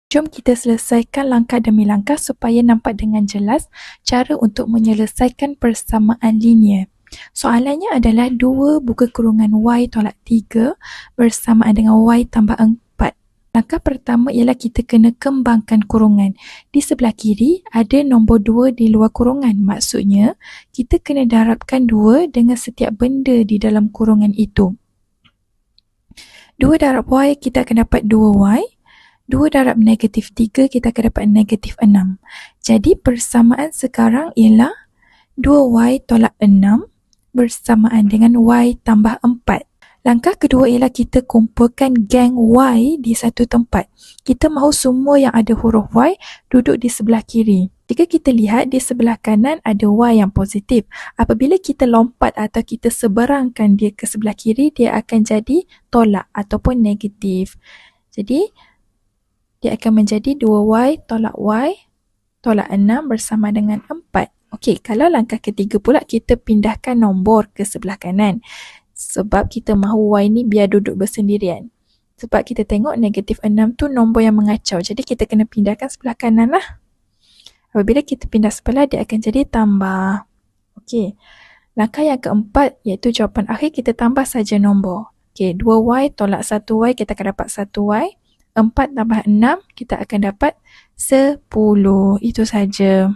Jom kita selesaikan langkah demi langkah supaya nampak dengan jelas cara untuk menyelesaikan persamaan linear. Soalannya adalah 2 buka kurungan y tolak 3 bersamaan dengan y tambah 4. Langkah pertama ialah kita kena kembangkan kurungan. Di sebelah kiri ada nombor 2 di luar kurungan. Maksudnya, kita kena darabkan 2 dengan setiap benda di dalam kurungan itu. 2 darab y, kita akan dapat 2y. 2 darab negatif 3, kita akan dapat negatif 6. Jadi, persamaan sekarang ialah 2y tolak 6 bersamaan dengan y tambah 4. Langkah kedua ialah kita kumpulkan geng y di satu tempat. Kita mahu semua yang ada huruf y duduk di sebelah kiri. Jika kita lihat di sebelah kanan ada y yang positif. Apabila kita lompat atau kita seberangkan dia ke sebelah kiri, dia akan jadi tolak ataupun negatif. Jadi, dia akan menjadi 2y tolak y tolak 6 bersama dengan 4. Okey, kalau langkah ketiga pula kita pindahkan nombor ke sebelah kanan. Sebab kita mahu y ni biar duduk bersendirian. Sebab kita tengok negatif 6 tu nombor yang mengacau. Jadi kita kena pindahkan sebelah kanan lah. Apabila kita pindah sebelah, dia akan jadi tambah. Okey, langkah yang keempat iaitu jawapan akhir, kita tambah saja nombor. Okey, 2y tolak 1y, kita akan dapat 1y. 4 tambah 6, kita akan dapat 10. Itu saja.